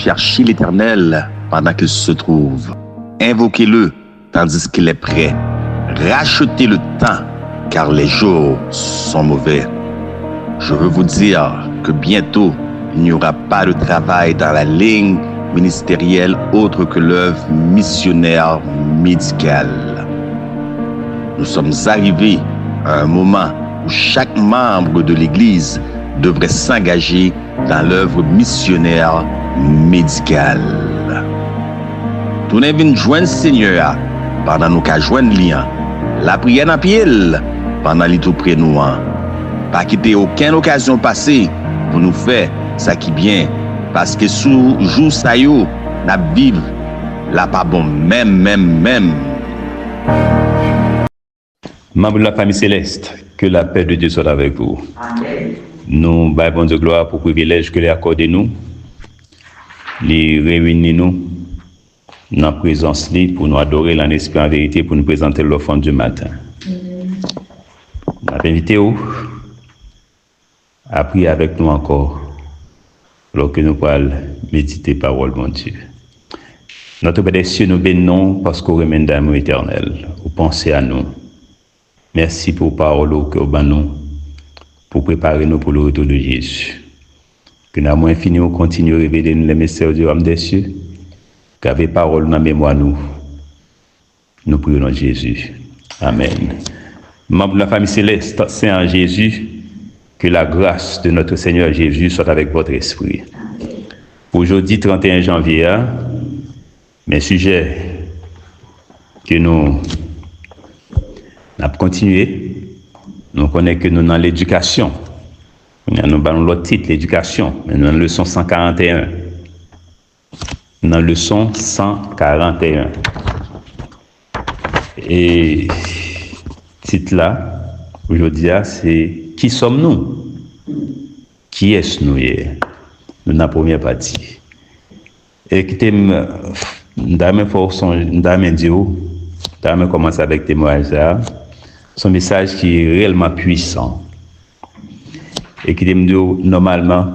Cherchez l'Éternel pendant qu'il se trouve. Invoquez-le tandis qu'il est prêt. Rachetez le temps, car les jours sont mauvais. Je veux vous dire que bientôt, il n'y aura pas de travail dans la ligne ministérielle autre que l'œuvre missionnaire médicale. Nous sommes arrivés à un moment où chaque membre de l'Église devrait s'engager dans l'œuvre missionnaire médicale. Tout n'est venu joindre Seigneur pendant nous qu'à joindre lien. La prière dans pied pendant les tout près nous. Pas quitter aucune occasion passée pour nous faire ça qui bien. Parce que sous jour ça yo, n'a vivre là pas bon même. Membres de la famille céleste, que la paix de Dieu soit avec vous. Amen. Nous bâillons de gloire pour le privilège que les accordé nous, les réunir nous dans la présence libre pour nous adorer en esprit en vérité, pour nous présenter l'offrande du matin. Je invité vous à prier avec nous encore, lorsque nous parlons méditer parole de Dieu. Notre Père des cieux, nous bénissons parce qu'on remet d'amour éternel. Vous pensez à nous. Merci pour parole que vous nous pour préparer nous pour le retour de Jésus. Que nous avons infini, on continue à révéler nous les mystères du royaume des cieux. Qu'avec parole dans la mémoire nous prions en Jésus. Amen. Membres de la famille céleste, Saint Jésus, que la grâce de notre Seigneur Jésus soit avec votre esprit. Aujourd'hui, 31 janvier, mes sujets que nous avons continué, nous connaissons que nous dans l'éducation. Nous avons l'autre titre, l'éducation, mais nous avons leçon 141. Dans leçon 141. Et titre là, aujourd'hui, c'est qui sommes-nous? Qui est-ce-nous? Nous dans la première partie. Et qui t'aime, nous commencer avec témoignage là. Son message qui est réellement puissant. Et qui t'aime normalement,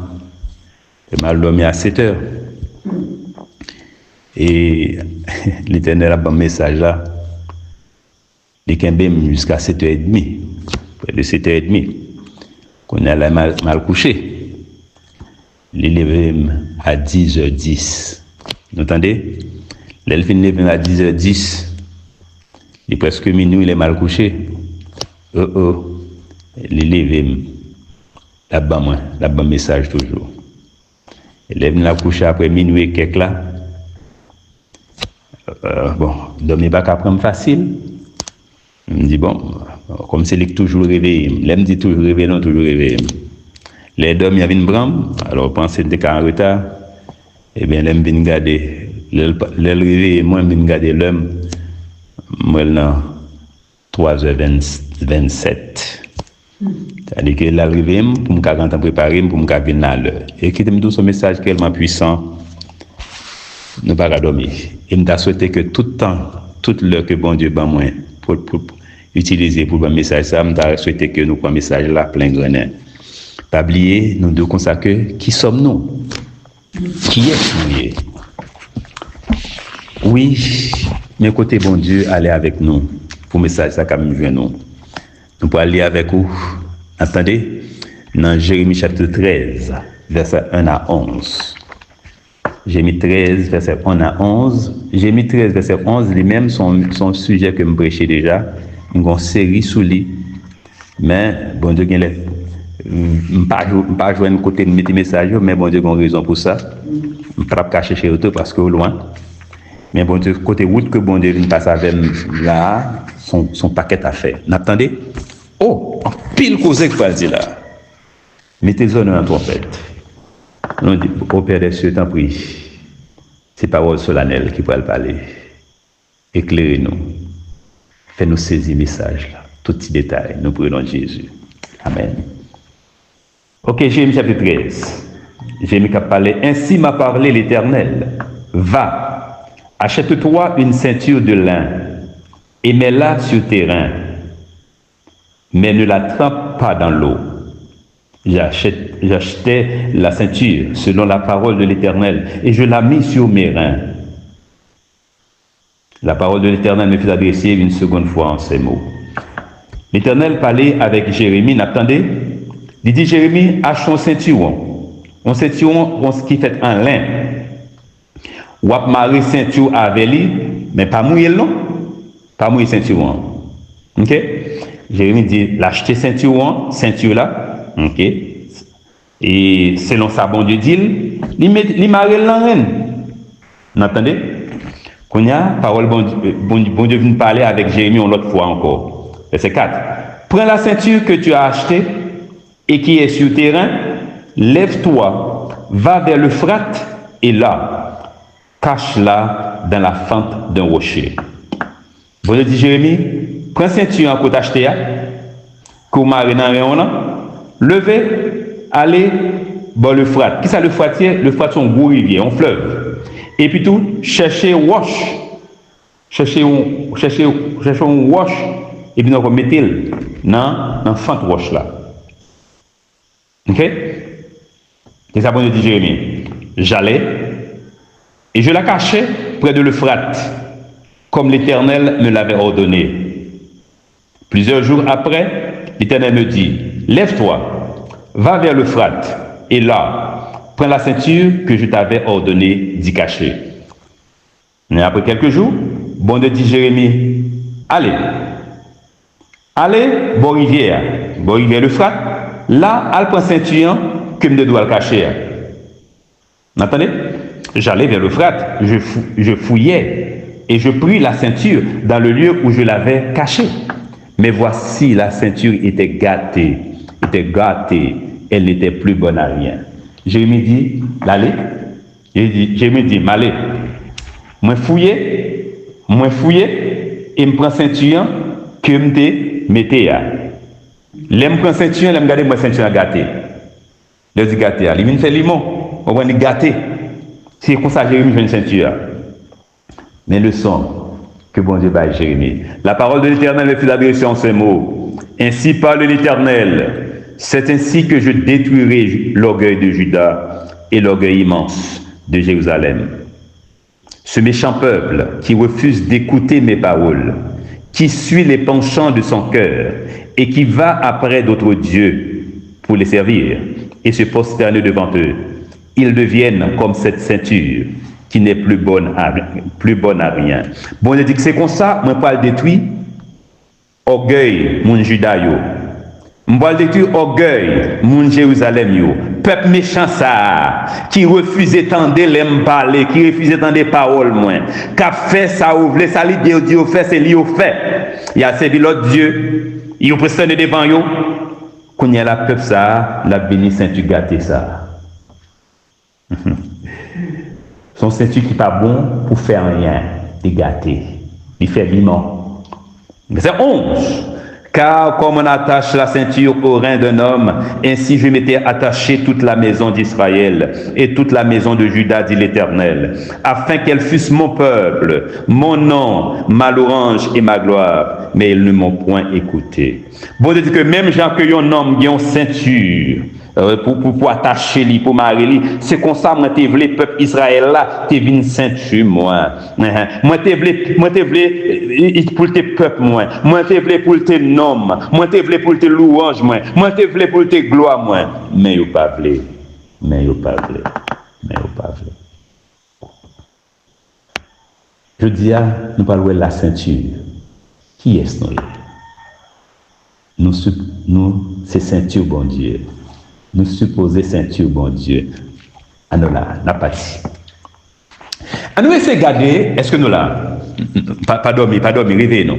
je mal dormi à 7 heures. Et l'Éternel a un message là. Il est jusqu'à 7h30. Près de 7h30. Qu'on a mal couché. Il est levé à 10h10. Vous entendez? L'elfine levé à 10h10. Il est presque minuit, il est mal couché. Il est levé là-bas, là-bas message toujours. Il est venu la coucher après minuit quelque là. Dormir pas qu'à prendre facile. Je me dis comme c'est lui qui toujours réveillé. Il me dit toujours réveillé, non toujours réveillé. Les dormi à une bram, alors pensez que en retard. Eh bien, l'aime vient garder. Le réveil, moi je viens garder l'homme. Moi là 3h27. C'est-à-dire que l'arrivée pour me quand préparer pour me venir à l'heure. Et qui me dit ce message tellement puissant. Ne pas dormir. Et me souhaité que tout le temps, toute l'heure que bon Dieu ban moi pour utiliser pour le message ça, me souhaité que nous prenions message là plein grenin. Pas oublier nous devons consacrer qui sommes-nous? Qui est-nous? Oui, mais côté bon Dieu allez avec nous pour message ça quand même nous. Nous pour aller avec vous. Attendez, dans Jérémie chapitre 13, verset 1 à 11. Jérémie 13, verset 1 à 11. Jérémie 13, verset 11, lui-même, son sujet que je prêchais déjà, une série sous lui. Mais, bon Dieu, je ne pas jouer un côté de mes messages, mais bon Dieu, il y a une raison pour ça. Je ne peux pas cacher chez eux parce que loin. Mais bon Dieu, côté route que bon Dieu vient passer avec là, son paquet à faire. N'attendez? Oh, en pile causé que je dire là. Mettez-en dans la trompette. Nous dit, au Père des cieux, t'en prie, ces paroles solennelles qui pourraient parler. Éclairez-nous. Fais-nous saisir le message là. Tout petit détail. Nous prions Jésus. Amen. Ok, Jérémie chapitre 13. Jérémie qui a parlé. Ainsi m'a parlé l'Éternel. Va, achète-toi une ceinture de lin et mets-la sur tes reins. Mais ne la trempe pas dans l'eau. J'achetais la ceinture selon la parole de l'Éternel et je la mis sur mes reins. La parole de l'Éternel me fut adressée une seconde fois en ces mots. L'Éternel parlait avec Jérémie, n'attendez. Il dit, Jérémie, achète un ceinturon. Un ceinturon qui fait en lin. Ou ap marrer ceinture avec lui, mais pas mouiller non. Pas mouiller ceinturon. Ok? Jérémie dit, l'acheter ceinturon, ceinture là. Ok? Et selon ça, bon Dieu dit, il marre l'en. N'entendez? Quand il y a parole, bon Dieu vient parler avec Jérémie une autre fois encore. Verset 4. Prends la ceinture que tu as achetée et qui est sur terrain, lève-toi, va vers l'Euphrate et là, cache-la dans la fente d'un rocher. Bon Dieu dit Jérémie, prends la ceinture que tu as achetée, que tu as dans levez, allez, bon l'Euphrate. Qui ça l'Euphrate? L'Euphrate, c'est une grosse rivière, un fleuve. Et puis tout, cherchez roche. Cherchez un roche. Et puis nous mettez-le dans la fente roche là. Ok? Et ça, bon Dieu dit Jérémie. J'allais et je la cachais près de l'Euphrate, comme l'Éternel me l'avait ordonné. Plusieurs jours après, l'Éternel me dit, lève-toi, va vers l'Euphrate, et là, prends la ceinture que je t'avais ordonné d'y cacher. Et après quelques jours, bon Dieu dit Jérémie, allez, bon rivière l'Euphrate, là, elle prend ceinture que je dois le cacher. Vous entendez? J'allais vers l'Euphrate, je fouillais et je pris la ceinture dans le lieu où je l'avais cachée. Mais voici, la ceinture était gâtée, elle n'était plus bonne à rien. Jérémie dit, allez. Jérémie dit, m'allez. Moi fouillé, et me prends ceinture que me mettez à. L'aime prend ceinture, l'aime garder moi ceinture gâtée. Le dit gâtée, il vient faire limon, on va dire gâtée. C'est comme ça Jérémie fait une ceinture. Mais le son que bon Dieu va Jérémie. La parole de l'Éternel me fut adressée en ces mots. Ainsi parle l'Éternel. C'est ainsi que je détruirai l'orgueil de Juda et l'orgueil immense de Jérusalem. Ce méchant peuple qui refuse d'écouter mes paroles, qui suit les penchants de son cœur et qui va après d'autres dieux pour les servir et se prosterner devant eux, ils deviennent comme cette ceinture qui n'est plus bonne à rien. Bon, on dit que c'est comme ça, moi pas le détruire. Orgueil, mon Judaïo. M'bal détruire orgueil, mon Jérusalem yo. Peuple méchant ça, qui refuse d'entendre les parler, qui refuse d'entendre des paroles moins. Qu'a fait ça ou vle ça li Dieu fait, c'est lui au fait. Il a servi l'autre Dieu, il a presté devant yo. Quand il y a la peuple ça, la béni ceinture gâté ça. Son ceinture qui pas bon pour faire rien, il gâté. Il fait viment. C'est 11. Car comme on attache la ceinture au rein d'un homme, ainsi je m'étais attaché toute la maison d'Israël et toute la maison de Juda, dit l'Éternel, afin qu'elle fusse mon peuple, mon nom, ma louange et ma gloire. Mais ils ne m'ont point écouté. Bon, dit que même gens que un homme qui a une ceinture, pour attacher lui, pour marier lui, c'est comme ça, moi, t'es vle, peuple Israël là, t'es venu ceinture, moi. Moi, t'es vle, pour tes peuples, moi. Moi, t'es vle pour tes noms, moi, t'es vle pour tes louanges, moi. Moi, t'es vle pour tes gloires, moi. Mais yo pas vle. Je dis, nous parlons de la ceinture. Qui est-ce nous? Nous, c'est ceinture, bon Dieu. Nous supposer ceinture, bon Dieu. Ah, nous là, n'a pas dit. Ah, nous essayons de garder, est-ce que nous là? Pas dormir, rêver, non.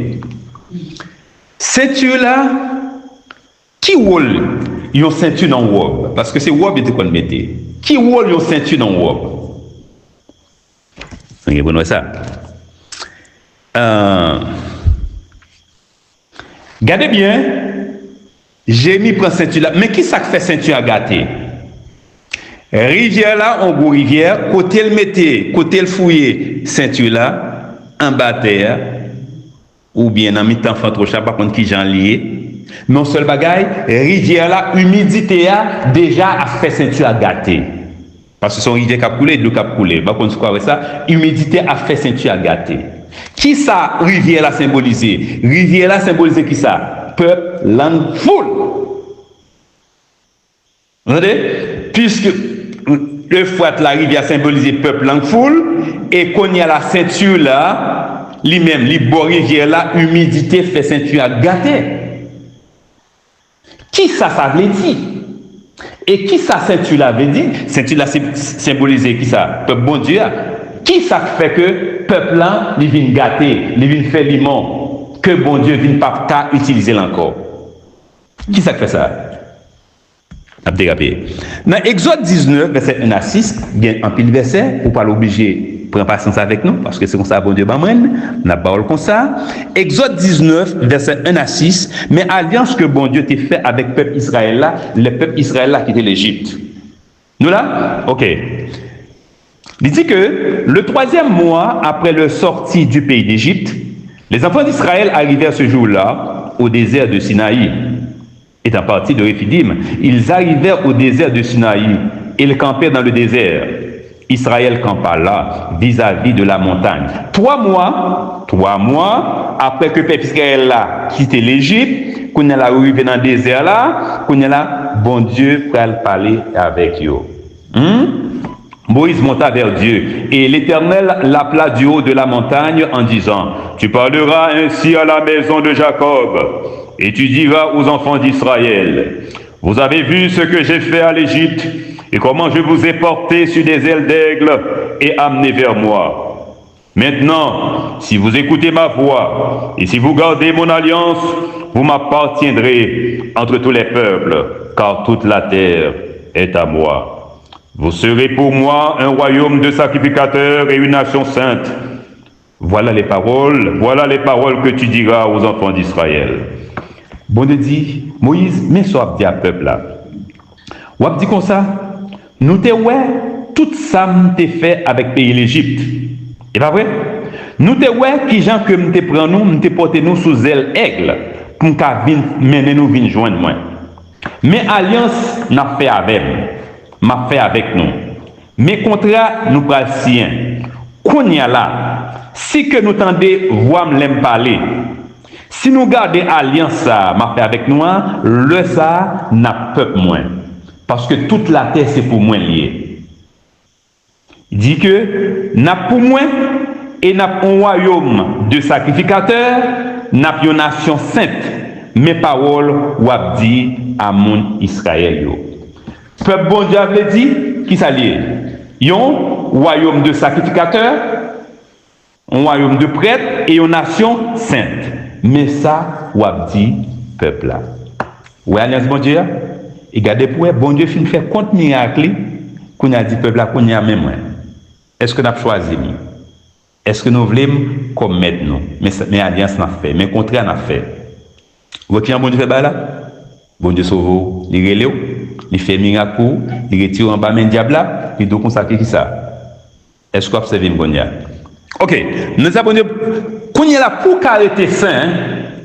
Ceinture là, qui roule une ceinture dans le robe? Parce que c'est robe qu'on mettait. Qui roule une ceinture dans le robe? Vous comprenez ça? Gardez bien. Jérémie prend ceinture là. Mais qui ça fait ceinture à gâter? Rivière là, on go rivière, côté le mettait, côté le fouiller, ceinture là, en bas terre, ou bien en mi-temps, trop chat, par contre, qui j'en lié, Non seul bagaille, rivière là, humidité a déjà a fait ceinture à gâter. Parce que son rivière qui a coulé, de l'eau qui a coulé. Par contre, quoi avec ça, humidité a fait ceinture à gâter. Qui ça, rivière là symbolisé? Rivière là symbolisé qui ça? Peuple, langue, foule. Vous entendez? Puisque le fouet, la rivière symbolisé peuple, langue, foule, et qu'on y a la ceinture là, lui-même, les beaux rivières là, humidité fait ceinture à gâter. Qui ça veut dire? Et qui ça ceinture là veut dire? Ceinture là symbolisé qui ça? Peuple bon Dieu. Qui ça fait que peuple là, il vient gâter, il vient faire limon, que bon Dieu vient pas utiliser encore? Qui ça fait ça? Dans Exode 19, verset 1 à 6, il y a un pile verset, ou pas l'obliger, prendre patience avec nous, parce que c'est comme ça, bon Dieu, on a parole comme ça. Exode 19, verset 1 à 6, mais alliance que bon Dieu t'a fait avec le peuple Israël là, le peuple Israël là qui était l'Égypte. Nous là? Ok. Il dit que le 3e mois après leur sortie du pays d'Égypte, les enfants d'Israël arrivèrent ce jour-là au désert de Sinaï. Étant partis de Réphidim, ils arrivèrent au désert de Sinaï. Ils campèrent dans le désert. Israël campa là, vis-à-vis de la montagne. 3 mois après que le peuple Israël là quitté l'Égypte, qu'on est là arrivé dans le désert là, qu'on est là, bon Dieu pour parler avec eux. Moïse monta vers Dieu, et l'Éternel l'appela du haut de la montagne en disant, « Tu parleras ainsi à la maison de Jacob, et tu diras aux enfants d'Israël, vous avez vu ce que j'ai fait à l'Égypte, et comment je vous ai porté sur des ailes d'aigle et amené vers moi. Maintenant, si vous écoutez ma voix, et si vous gardez mon alliance, vous m'appartiendrez entre tous les peuples, car toute la terre est à moi. Vous serez pour moi un royaume de sacrificateurs et une nation sainte. Voilà les paroles que tu diras aux enfants d'Israël. » Bon Dieu dit, Moïse, mais soit dit à peuple là. Ou dit comme ça, nous te ouais, tout ça m'te fait avec pays l'Égypte. Et pas vrai? Nous te ouais, qui gens que m'te prend nous, m'te porté nous sous aile aigle, pour qu'à mener nous vin joindre moi. Mais alliance n'a fait avec m'a fait avec nous. Mais contrat nous pral sien. Qu'on y a là, si que nous tendez voir m'aime parler. Si nous gardons alliance ça, m'a fait avec nous, le ça n'a peuple moins. Parce que toute la terre c'est pour moi lié. Il dit que n'a pour moi et n'a un royaume de sacrificateurs, n'a une nation sainte. Mes paroles ou a dit à mon Israël. Peuple bon Dieu avait dit qui s'allie. Yon royaume de sacrificateurs, un royaume de prêtres et une nation sainte. Mais ça, ou a dit peuple là. Ou alliance bon Dieu, et regardez pour bon Dieu fin fait compte miracle qu'on a dit peuple là qu'on y a même. Est-ce que nous avons choisi? Est-ce que nous voulons commettre nous? Mais alliance n'a fait, mais contraire n'a fait. Vous voyez bon Dieu fait là? Bon Dieu sauve, il relève, il fait miracle, il retire en bas main diable là, il doit consacrer qui ça? Est-ce que vous observez bon Dieu? Ok, nous avons dit, qu'on est là pour caractère saint,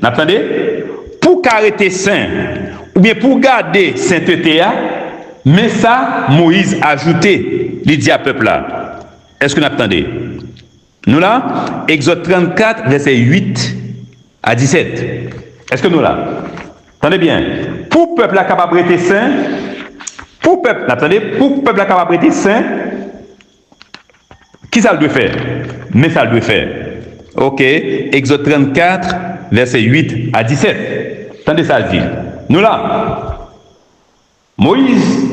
n'attendez, pour caractère saint, ou bien pour garder sainteté, mais ça, Moïse a ajouté, il dit à peuple là. Est-ce que nous attendez? Nous là, Exode 34, verset 8 à 17. Est-ce que nous là? Attendez bien. Pour peuple la capable d'être saint, pour peuple, attendez, pour peuple la capable d'être saint, qui ça le doit faire? Mais ça le doit faire. Ok, Exode 34, verset 8 à 17. Attendez ça, dit. Nous là, Moïse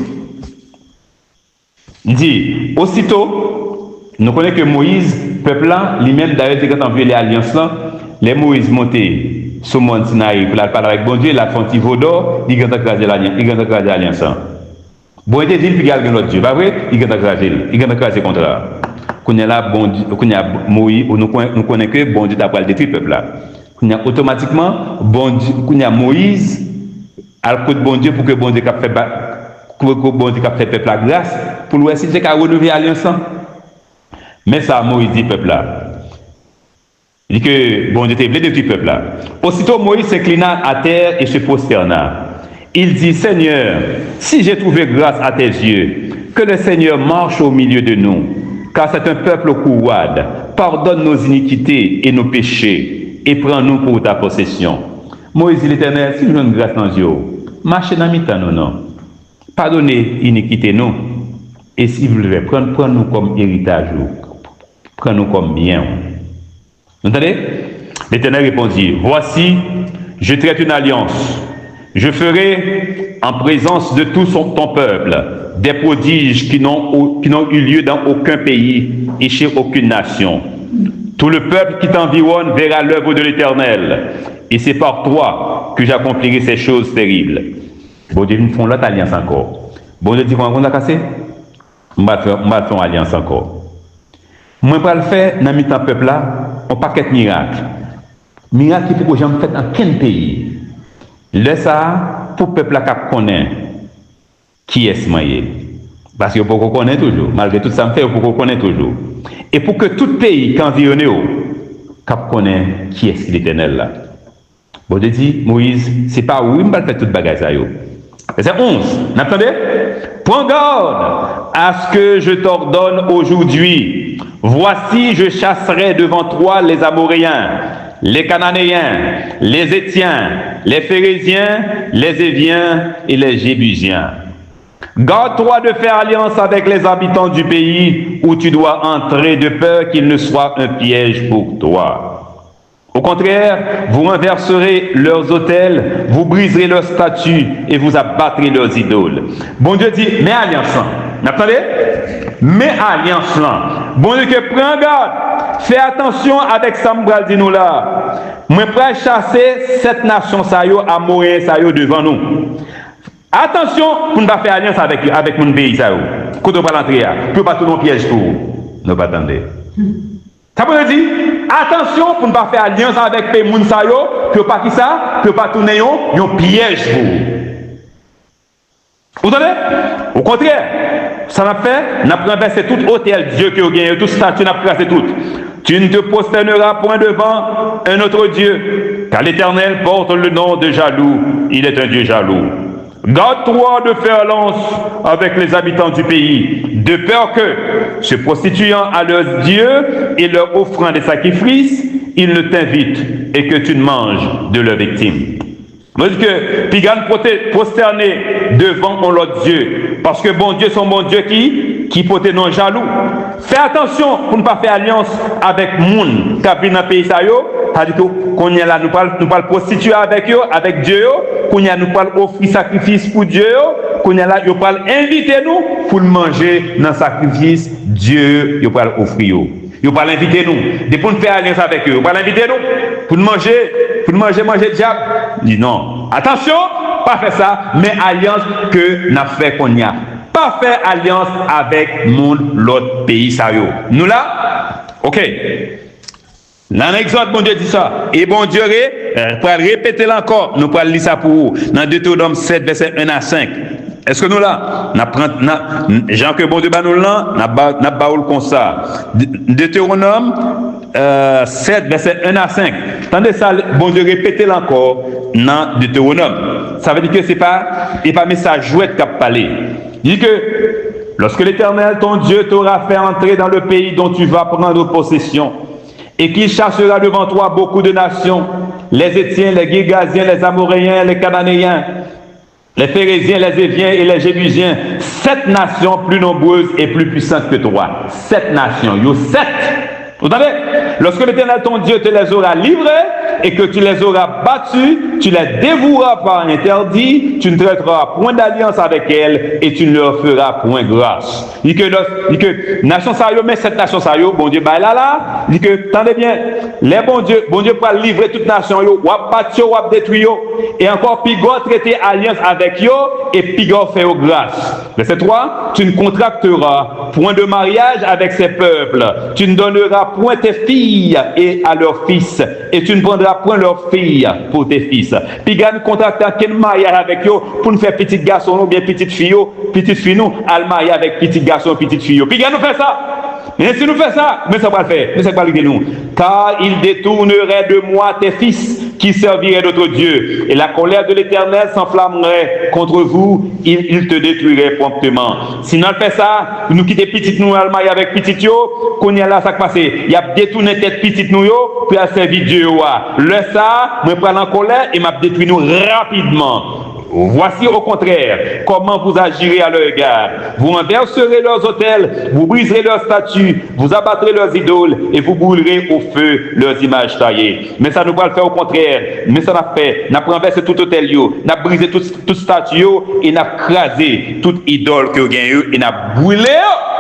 dit, aussitôt, nous connaissons que Moïse, peuple là, lui-même d'ailleurs, quand on veut les alliances là, les Moïse montés sur Mont Sinaï pour la parler avec bon Dieu, la font petit vaudor, il a écrasé l'alliance. Bon Dieu dit, il y a l'autre Dieu, pas vrai? Il a écrasé contre là. Qu'on est là, bon Dieu, qu'on a Moïse, nous connaissons que bon Dieu t'a pas le détruire peuple là. Qu'on a automatiquement, bon Dieu, qu'on a Moïse, à le côté de bon Dieu pour que bon Dieu fait peuple la grâce, pour lui essayer de renouveler l'alliance. Mais ça, Moïse dit peuple là. Il dit que bon Dieu était blé de tout peuple là. Aussitôt Moïse s'inclina à terre et se prosterna. Il dit, Seigneur, si j'ai trouvé grâce à tes yeux, que le Seigneur marche au milieu de nous, car c'est un peuple courouade. Pardonne nos iniquités et nos péchés, et prends-nous pour ta possession. Moïse dit l'Éternel, si nous avons grâce dans Dieu, marchez dans mi-temps, non. Pardonnez l'iniquité, nous. Et si vous voulez, prenez-nous comme héritage, prenez-nous comme bien. Vous entendez? L'Éternel répondit, voici, je traite une alliance. Je ferai en présence de tout ton peuple des prodiges qui n'ont eu lieu dans aucun pays et chez aucune nation. Tout le peuple qui t'environne verra l'œuvre de l'Éternel, et c'est par toi que j'accomplirai ces choses terribles. Bon Dieu, nous font l'autre alliance encore. Bon Dieu dit qu'on a cassé? On va faire une alliance encore. Moi, je vais le faire dans le peuple là, un paquet de miracles. Miracles qui pour que j'en fait dans quel pays? Là, ça, pour le peuple là qui connaît qui est ce maillé. Parce que pour qu'on connaît toujours, malgré tout ça, pour qu'on connaît toujours. Et pour que tout pays qui environne, qui connaît qui est l'Éternel là. Bon, Dieu dit, Moïse, c'est pas où il va faire toute bagaille ça. Verset 11, n'attendez? Prends garde à ce que je t'ordonne aujourd'hui. Voici, je chasserai devant toi les Amoréens, les Cananéens, les Étiens, les Phérésiens, les Éviens et les Jébusiens. Garde-toi de faire alliance avec les habitants du pays où tu dois entrer, de peur qu'il ne soit un piège pour toi. Au contraire, vous renverserez leurs autels, vous briserez leurs statues et vous abattrez leurs idoles. Bon Dieu dit, mets alliance là. N'attendez? Mets alliance là. Bon Dieu que prends garde. Fais attention avec Sambral dit nous là. Moi prêt chasser cette nation ça yo, Amoréen ça yo devant nous. Attention pour ne pas faire alliance avec mon pays ça yo. Quand on va l'entrer, pour pas tout nos pièges pour nous pas attendre. Ça veut dire attention pour ne pas faire alliance avec les gens ça yo, que pas qui ça, que pas tourner un piège pour. Vous entendez? Au contraire, ça n'a fait, n'a renversé tout hôtel Dieu que vous gagnez, toute statue n'a placé tout. Tu ne te prosterneras point devant un autre Dieu, car l'Éternel porte le nom de jaloux, il est un Dieu jaloux. Garde-toi de faire alliance avec les habitants du pays, de peur que, se prostituant à leurs dieux et leur offrant des sacrifices, ils ne t'invitent et que tu ne manges de leurs victimes. Parce que Pigan prosterné devant l'autre Dieu, parce que bon Dieu, son bon Dieu qui peut être non jaloux. Fais attention pour ne pas faire alliance avec moun qui vient dans le pays ça yo, c'est-à-dire qu'on y a là nous parle prostituer avec eux, avec Dieu yo, qu'on y a nous parle offrir sacrifice pour Dieu yo, qu'on y a là yo parle inviter nous pour manger dans sacrifice Dieu yo parle offrir yo. Yo parle inviter nous, de pour nous faire alliance avec eux, yo parle inviter nous pour manger diable. Dit non. Attention, pas faire ça, mais alliance que n'a fait qu'on y a. Pas faire alliance avec l'autre pays ça yo. Nous là, ok. Dans l'Exode, bon Dieu dit ça. Et bon Dieu, pour répéter encore, nous pourrons lire ça pour vous. Dans Deutéronome 7, verset 1 à 5. Est-ce que nous là, Jean que bon Dieu nous là, n'a baoul comme ça. Deutéronome 7, verset 1 à 5. Tendez ça, bon Dieu répétez encore dans Deutéronome. Ça veut dire que c'est pas message jouet qui a parlé. Il dit que lorsque l'Éternel, ton Dieu, t'aura fait entrer dans le pays dont tu vas prendre possession, et qu'il chassera devant toi beaucoup de nations, les Étiens, les Girgasiens, les Amoréens, les Cananéens, les Phérésiens, les Éviens et les Jébusiens, 7 nations plus nombreuses et plus puissantes que toi. 7 nations, yo 7. Vous savez, lorsque l'Éternel ton Dieu te les aura livrés et que tu les auras battus, tu les dévoueras par interdit, tu ne traiteras point d'alliance avec elles et tu ne leur feras point grâce. Il dit que nation ça yo, mais cette nation ça yo, bon Dieu là, il dit que tendez bien, les bon Dieu pour livrer toute nation yo, ou battre yo, ou détruire yo, et encore pigot traiter alliance avec yo et pigot faire grâce. Verset 3, tu ne contracteras point de mariage avec ces peuples, tu ne donneras point tes filles et à leurs fils, et tu ne prendras point leurs filles pour tes fils. Puis gagne contracter quel mariage avec eux pour nous faire petit garçon ou bien petite fille nous, à le marier avec petit garçon, petite fille. Puis gagne nous faire ça. Et si nous faisons ça, mais ça va le faire, mais ça va le nous. Car il détournerait de moi tes fils qui serviraient d'autres dieux, et la colère de l'Éternel s'enflammerait contre vous, il te détruirait promptement. Si nous faisons ça, nous quittons petite nous Allemagne avec petite yo, qu'on y a là, ça passe. Il y a détourné tête petite nous yo, puis à servir Dieu. Le ça, me prend en colère et m'a détruit nous rapidement. Voici au contraire comment vous agirez à leur égard. Vous renverserez leurs autels, vous briserez leurs statues, vous abattrez leurs idoles et vous brûlerez au feu leurs images taillées. Mais ça nous va le faire au contraire. Mais ça n'a fait, n'a renversé tout autel, n'a brisé toute statue et n'a crasé toute idole que vous gagnez et n'a brûlé.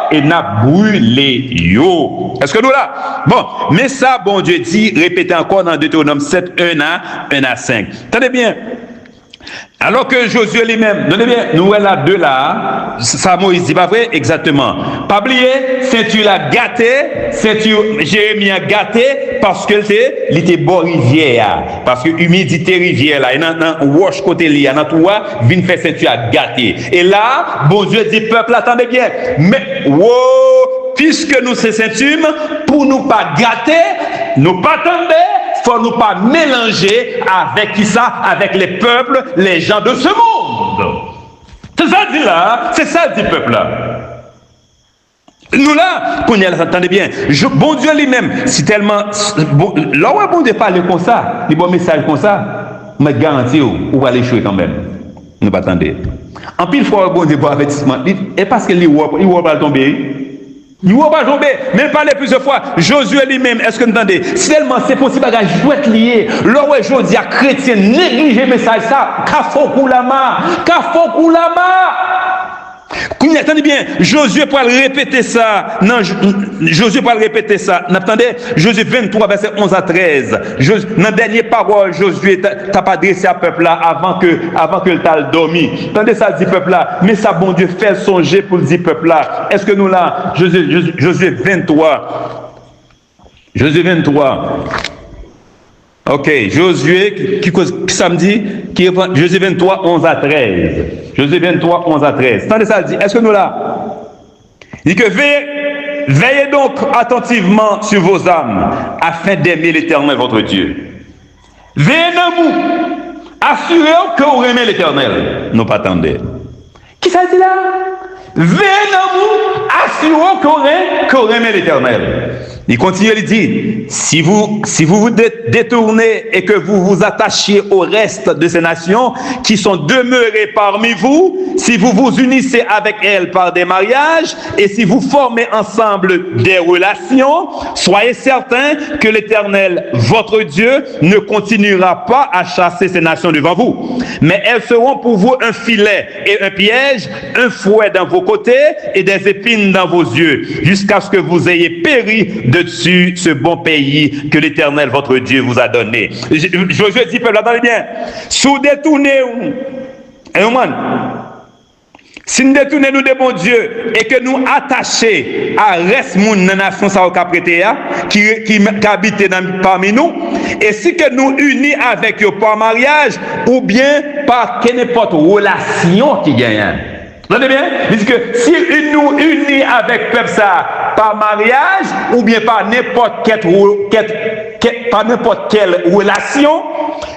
Et n'a brûlé yo. Est-ce que nous là? Bon, mais ça, bon Dieu dit, répétez encore dans Deutéronome 7, 1 à 5. Tenez bien. Alors que Josué lui-même, tenez bien, nous là deux là, ça Moïse dit pas vrai? Exactement. Pas oublier, ceinture la gâté, ceinture Jérémie a gâté parce que il était bord rivière, parce que humidité rivière là, et dans wash côté li, dans tout vient faire ceinture à gâté. Et là, bon Dieu dit peuple attendez bien, mais puisque nous c'est ceinture pour nous pas gâter, nous pas tomber, faut nous pas mélanger avec qui ça, avec les peuples, les gens de ce monde. C'est ça dit là, c'est ça dit peuple là. Nous là, qu'on y a, attendez bien, bon Dieu lui-même, si tellement, bon, là où bon Dieu parle comme ça, les bons messages comme ça, mais garantis ou va l'échouer quand même. Nous pas attendre. En pile fois bon Dieu pour avertissement, et parce que il va tomber. Il ne va pas tomber, même parler plusieurs fois. Josué lui-même, est-ce que vous entendez? Si tellement c'est possible, il doit être lié. Là où je dis à chrétien, négligez le message, ça, Kafokulama. Attendez bien, Josué pour répéter ça. Non, Josué pour répéter ça. Attendez, Josué 23, verset 11 à 13. Dans la dernière parole, Josué t'a pas adressé à peuple là avant que le tal dormi. Attendez ça, dit peuple là. Mais ça, bon Dieu, fait songer pour le dire peuple là. Est-ce que nous là, Josué 23. Josué 23. Ok, Josué, qui samedi, Josué 23, 11 à 13. Josué 23, 11 à 13. Attendez ça, dit, est-ce que nous là? Il dit que veillez donc attentivement sur vos âmes, afin d'aimer l'Éternel votre Dieu. Veillez dans vous, assurez-vous que vous aimez l'Éternel. Non pas attendez. Qui ça dit là? Veillez dans vous, assurez-vous que vous aimez l'Éternel. Il continue, il dit, si vous vous détournez et que vous vous attachiez au reste de ces nations qui sont demeurées parmi vous, si vous vous unissez avec elles par des mariages et si vous formez ensemble des relations, soyez certains que l'Éternel, votre Dieu, ne continuera pas à chasser ces nations devant vous. Mais elles seront pour vous un filet et un piège, un fouet dans vos côtés et des épines dans vos yeux, jusqu'à ce que vous ayez péri dessus ce bon pays que l'Éternel, votre Dieu, vous a donné. Josué dit, peuple, attendez bien, sous détournez, si nous détournons nous de bon Dieu et que nous attachés à reste moun dans la nation qui habite parmi nous, et si que nous unis avec eux par mariage ou bien par n'importe relation qui gagne. Vous entendez bien? Il dit que si nous unis avec peuple ça par mariage ou bien par n'importe quelle relation,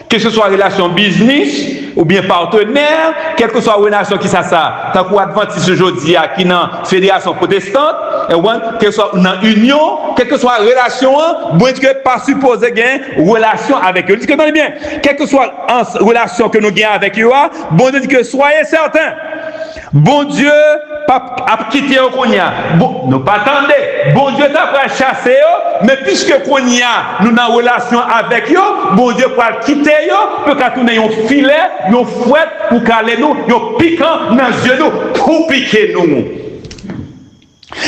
que ce soit relation business ou bien partenaire, quelle que soit relation qui ça, tant qu'on adventiste aujourd'hui qui dans fédération protestante, que ce soit dans union, quelle que soit relation, bon que pas supposé gagner relation avec eux. Il dit que non bien, quelle que soit relation que nous gagnons avec eux, bon Dieu dit que soyez certains. Bon Dieu a quitté Konya. Bon, nous pas attendez. Bon Dieu t'a pas chassé, mais puisque Konya nous dans relation avec eux, bon Dieu pour quitter eux, pour qu'à tourner un filet, un fouet pour caler nous, un piquant dans les yeux nous pour piquer nous.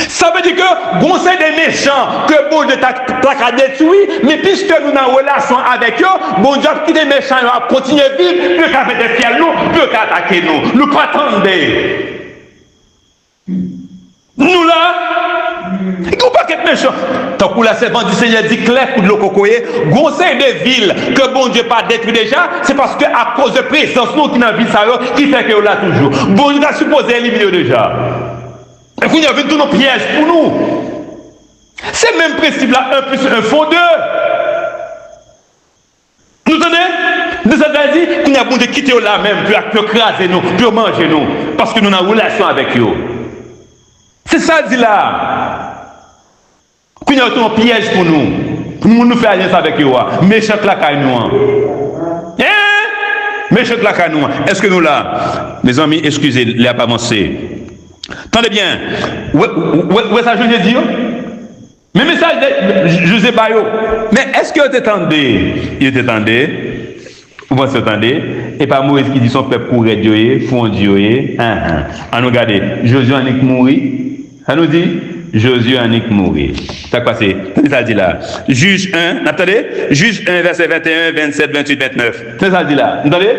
Ça veut dire que bon c'est des méchants que bon Dieu t'a détruit, mais puisque nous dans relation avec eux, bon Dieu a quitté les méchants, il va continuer à vivre, peut qu'à faire des fiers nous, peut qu'à attaquer nous. Nous pas attendre. Nous là, il ne faut pas être méchant. Tant que la servante du Seigneur dit clair pour le cocoyer, conseil de ville que bon Dieu pas détruit déjà, c'est parce que à cause de présence nous qui dans la ville ça qui fait que là toujours. Bon Dieu a supposé éliminer déjà. Et qu'on y a vu tous nos pièges pour nous. C'est même principe-là, 1 plus 1 font 2. Nous entendez? Nous avons dit qu'on a besoin de quitter là même, pour craser nous, pour manger nous, parce que nous avons une relation avec eux. C'est ça dit là. Qu'on a un piège pour nous. Nous faire alliance avec eux. Méchant la caille nous. Méchant la caille nous. Est-ce que nous là, mes amis, excusez, il n'a pas avancé. Attendez bien. Où est-ce que je dis? Mais message de José Bayo. Mais est-ce que vous attendez? Il attendait. Vous pensez attendez? Et pas Moïse qui dit son peuple courait Dieu, fond Dieu. On nous regarde. Josué en est mourir. Ça nous dit Josué en est mourir. Ça passé. Ça dit là. Juge 1. Attendez. Juge 1 verset 21, 27, 28, 29. C'est ça dit là. Attendez.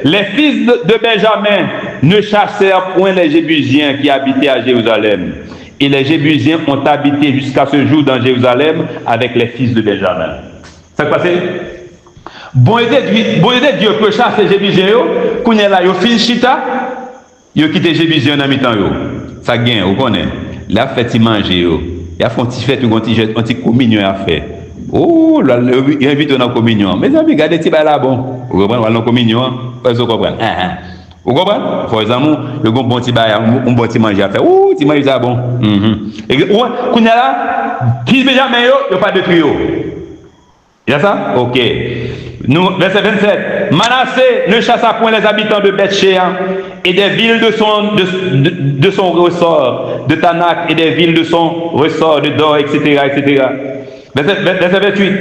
Les fils de Benjamin ne chassèrent point les Jébusiens qui habitaient à Jérusalem. Et les Jébusiens ont habité jusqu'à ce jour dans Jérusalem avec les fils de Benjamin. Ça passe? Bon idée Dieu peut chasser les Jébusiens, quand il est là, il fin chita, il quitte les Jébusiens dans mi-temps. Ça gagne, vous connaissez. Là, fait manger, il a fait un petit fête, un petit communion à faire. Oh, là, il invite dans la communion. Mes amis, regardez, c'est là bon. Vous comprenez, dans la communion, vous comprenez. Vous comprenez? Par exemple, le bon petit bail, un bon petit manger à faire. Ouh, tu manges ça bon. Et quand il y a là, qui Benjamin, il n'y a pas de trio. Il y a ça? Ok. Nous, verset 27. Manassé ne chassa point les habitants de Beth-Shean et des villes de son ressort, de Tanak et des villes de son ressort, de Dor, etc. Verset 28.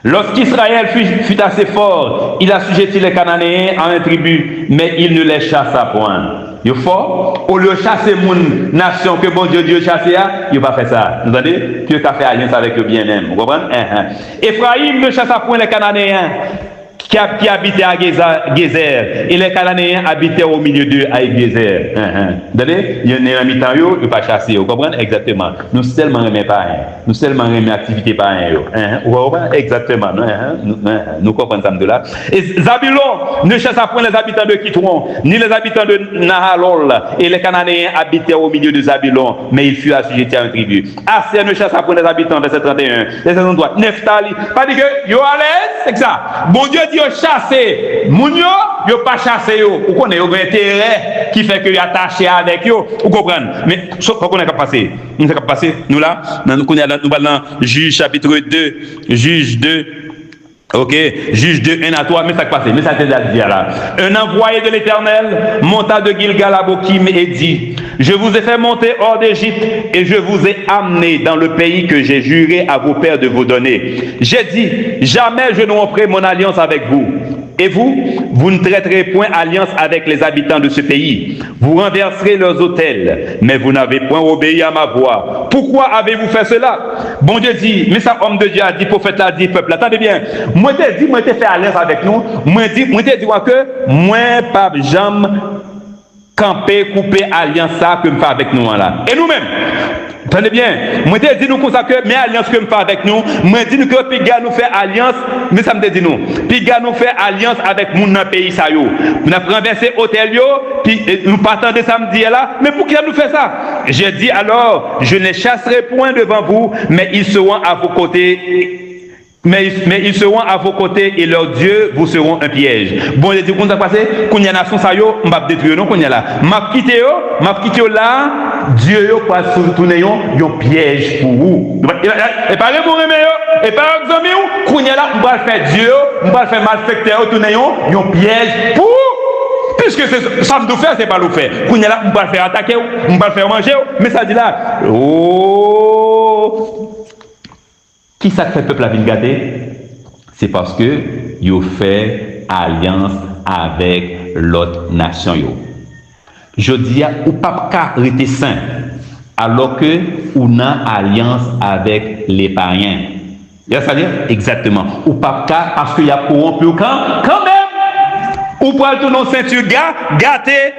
Lorsqu'Israël fut assez fort, il assujettit les Cananéens en un tribut, mais il ne les chassa point. Il est fort, au lieu de chasser mon nation que bon Dieu chassé, il n'a pas fait ça. Vous entendez? Dieu a fait alliance avec le bien-aimé. Vous comprenez? Ephraïm ne chassa point les Cananéens qui habitaient à Gézer. Et les Cananéens habitaient au milieu d'eux à Gézer. Vous entendez? Il y en a un mi-temps, il ne pas chasser. Vous comprenez? Exactement. Nous seulement remet pas rien. Nous seulement remet activité pas rien. Vous comprenez? Exactement. Nous comprenons ça de là. Et Zabulon ne chassa point les habitants de Kitron, ni les habitants de Nahalol. Et les Cananéens habitaient au milieu de Zabulon, mais il fut assujetti à un tribut. Aser ne chassa point les habitants, verset 31. Verset 33. Neftali. Pas dit que, yo à l'aise, c'est que ça. Bon Dieu dit, yo chassé. Moun yo pas chassé yo. Vous connaissez, yo intérêt qui fait que yo attaché avec yo. Vous comprenez? Mais, ce qu'on est passé. Nous sommes passé, nous là, nous allons dans Juge chapitre 2, Juge 2. Ok, Juge 2, 1 à 3, mais ça passe, mais ça t'est dit là. Un envoyé de l'Éternel monta de Gilgal à Bokim et dit: Je vous ai fait monter hors d'Égypte et je vous ai amené dans le pays que j'ai juré à vos pères de vous donner. J'ai dit: Jamais je ne romprai mon alliance avec vous. Et vous ne traiterez point alliance avec les habitants de ce pays. Vous renverserez leurs autels, mais vous n'avez point obéi à ma voix. Pourquoi avez-vous fait cela? Bon Dieu dit, mais ça, homme de Dieu a dit, prophète l'a dit, peuple. Attendez bien. Moi, t'ai dit, moi, t'ai fait alliance avec nous. Moi, t'ai dit que, moi, pas jamais camper, couper alliance ça que me fait avec nous là. Et nous-mêmes. Attendez bien, moi je dis nous comme ça que mes alliances que me fait avec nous, moi je dis que Piga nous fait alliance, mais ça me dit nous. Piga nous fait alliance avec mon pays ça yo. Nous avons renversé hôtel yo, puis nous partons de samedi là, mais pour qui nous fait ça? J'ai dit alors, je ne chasserai point devant vous, mais ils seront à vos côtés. Mais ils seront à vos côtés et leurs dieux vous seront un piège. Bon, je dis qu'on a passé, qu'on y a nation ça yo, on va détruire non qu'on y a là. M'a quitté là, Dieu yo pas tourner un piège pour vous. Et pas le bon remédio, et pas exemple yo, qu'on y a là, on va faire Dieu, on va faire malfecteur tourner un piège pour puisque ça nous fait, c'est pas nous faire. Qu'on y a là, on va faire attaquer, on va faire manger, mais ça dit là, oh. Qui ça fait peuple à venir gâter? C'est parce que yo fait alliance avec l'autre nation yo. Je dis ou pas qu'à rester saint alors que on a alliance avec les païens. Il ça dire exactement. Ou pas qu'à parce qu'il y a corrompu quand même. Ou pour aller tourner ceinture gâter.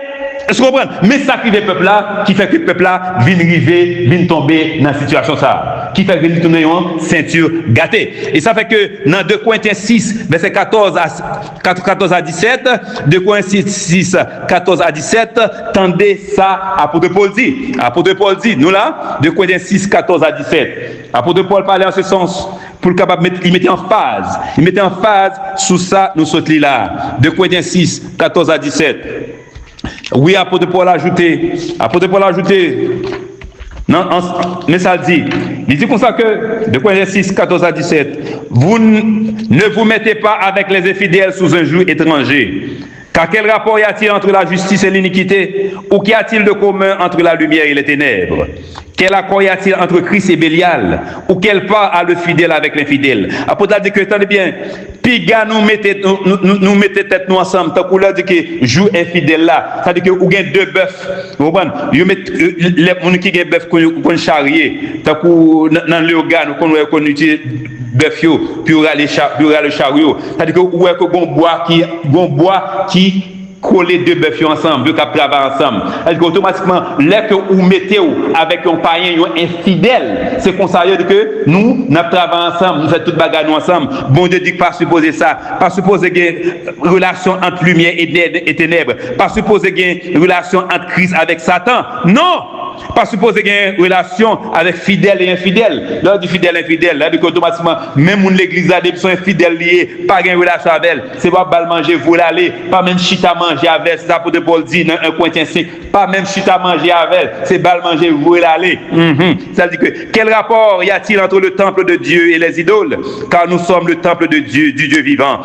Est-ce que vous comprenez? Mais ça qui fait peuple là, qui fait que le peuple là vient arriver, vient tomber dans la situation ça. qui fait que nous tournons en ceinture gâtée. Et ça fait que dans 2 Corinthiens 6, verset 14 à 17, 2 Corinthiens 6, 14 à 17, tendez ça, apôtre Paul dit. Apôtre Paul dit, nous là, 2 Corinthiens 6, 14 à 17. Apôtre Paul parlait en ce sens pour le capable il mettait en phase. Il mettait en phase sous ça, nous sommes là. 2 Corinthiens 6, 14 à 17. Oui, apôtre Paul a ajouté. Non, mais ça dit. Il dit comme ça que, 2 Corinthiens 6, 14 à 17, vous ne vous mettez pas avec les infidèles sous un joug étranger. Car quel rapport y a-t-il entre la justice et l'iniquité? Ou qu'y a-t-il de commun entre la lumière et les ténèbres? Quel accord y a-t-il entre Christ et Bélial? Ou quel part a le fidèle avec l'infidèle? Apôtre a dit que, attendez bien, Piga nous mettez tête nous ensemble, tant qu'on a dit que joue infidèle là, ça veut dire que vous avez 2 bœufs, vous comprenez? Vous mettez les gens qui ont bœuf qu'on charrier, tant qu'on dans le organe, qu'on utilise bœuf, puis on a le chariot, ça veut dire que vous avez un bois qui coller 2 bœufs ensemble, 2 cap travailler ensemble. C'est-à-dire qu'automatiquement, là que vous mettez avec un païen, un infidèle, c'est comme ça que nous travaillons ensemble, nous faisons toute bagarre nous ensemble. Bon Dieu dit pas supposer ça, pas supposer qu'il y ait une relation entre lumière et ténèbres, pas supposer qu'il y ait une relation entre Christ avec Satan. Non! Pas supposer qu'il y ait une relation avec fidèle et infidèle. Là, du fidèle et infidèle, là, automatiquement, même l'église a des sont infidèles liés, pas une relation avec elle. C'est pas bal manger, vous l'aller, pas même chita manger avec, c'est ça pour Paul dit dans 1 Corinthiens 5, pas même chita manger avec, c'est bal manger, vous l'aller. Ça veut dire que, quel rapport y a-t-il entre le temple de Dieu et les idoles? Car nous sommes le temple de Dieu, du Dieu vivant.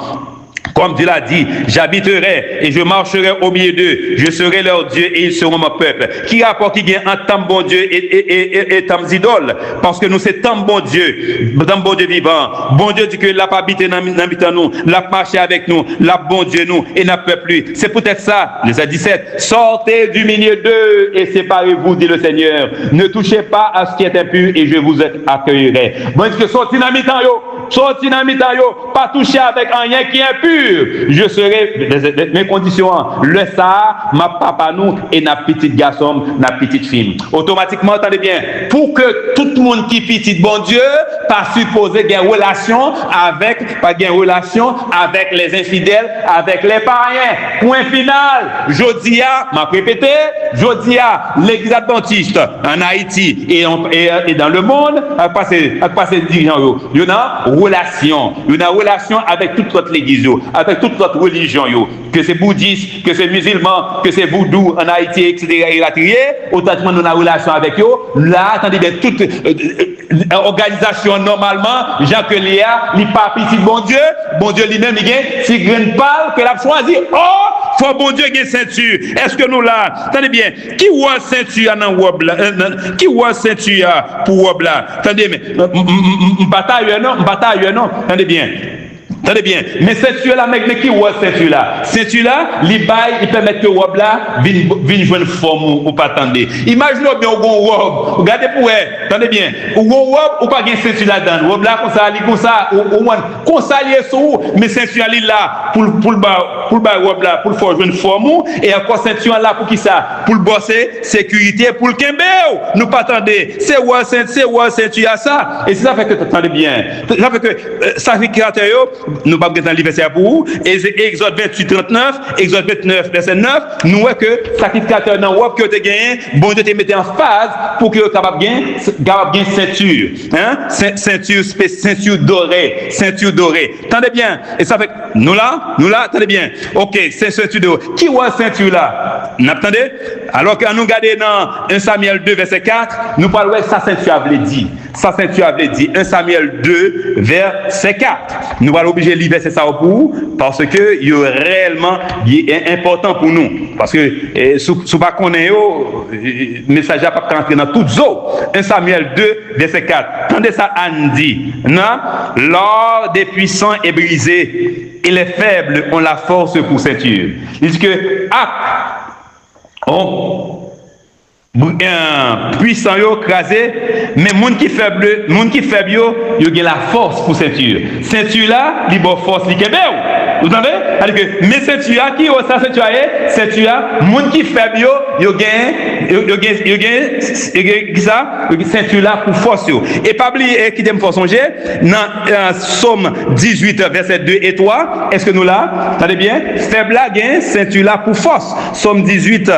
Comme Dieu l'a dit, j'habiterai et je marcherai au milieu d'eux. Je serai leur Dieu et ils seront mon peuple. Qui rapport qui vient entre tant bon Dieu et tant idoles? Parce que nous, c'est tant bon Dieu vivant. Bon Dieu dit que l'a pas habité dans nous, l'a marché avec nous, l'a bon Dieu nous et n'a pas plus. C'est peut-être ça, le 17. Sortez du milieu d'eux et séparez-vous, dit le Seigneur. Ne touchez pas à ce qui est impur et je vous accueillerai. Bon, que sortez dans yo, pas toucher avec rien qui est impur. Je serai, mes conditions, le ça, ma papa nous, et na petite garçon, na petite fille. Automatiquement, attendez bien, pour que tout le monde qui est petit, bon Dieu, pas supposé qu'il y ait une relation avec les infidèles, avec les païens. Point final, Jodia, m'a répété, Jodia, l'église adventiste en Haïti et dans le monde, a passé dirigeant, il y a une relation avec toute notre église, avec toute notre religion, que c'est bouddhiste, que c'est musulman, que c'est vaudou en Haïti, etc. et la trier, automatiquement nous avons une relation avec eux. Là, attendez bien, toute organisation normalement, Jean que Léa, il pas petit bon Dieu lui-même, il gagne, si graine pâle que l'a choisi. Oh, faut bon Dieu gagne ceinture. Est-ce que nous là, attendez bien, qui voit ceinture dans robe là, qui voit ceinture pour robe là? Attendez, mais bataille non, attendez bien. Attendez bien, mais ceinture là, mais qui voit ceinture là? Ceinture là, il permet que robe là vienne jouer une forme ou pas attendre. Imaginez bien au bon robe, regardez pour elle, attendez bien, au bon robe ou pas gain ceinture là-dedans, robe là comme ça lié sur, mais ceinture là pour le robe là, pour le faire jouer une forme et encore ceinture là pour qui ça? Pour le bosser, sécurité, pour le kembe, nous pas attendre, c'est ceinture à ça, et ça fait que attendez bien, ça fait que sacrificateur nous pas dans l'anniversaire pour vous. Exode 28, 39, Exode 29, verset 9, nous voyons que sacrificateur dans l'Europe que tu as gagné, bon Dieu te mette en phase pour que tu capable gagner ceinture. Hein? Ceinture dorée. Attendez bien. Et ça fait nous là, attendez bien. Ok, c'est ceinture dorée. Qui voit ceinture là? N'attendez? Alors que nous regardons dans 1 Samuel 2, verset 4, nous parlons de sa ceinture avait dit. 1 Samuel 2, verset 4. Nous allons obligé de lire verset ça pour vous, parce que il est réellement important pour nous. Parce que sous pas qu'on est le message n'a pas rentrer dans toutes eaux. 1 Samuel 2, verset 4. Attendez ça, Anne dit. L'or des puissants est brisé et les faibles ont la force pour ceinture. Il dit que puissant yo crasé, mais monde qui faible yo a la force pour ceinture. Ceinture là, li bon force li kebe. Vous entendez? C'est-à-dire que mais ceinture qui ça ceinture monde qui faible yo gain ceinture là pour force yo. Et pas oublier qui t'aime force songer dans Somme 18 verset 2 et 3. Est-ce que nous là? Attendez bien, faible là gain ceinture là pour force. Somme 18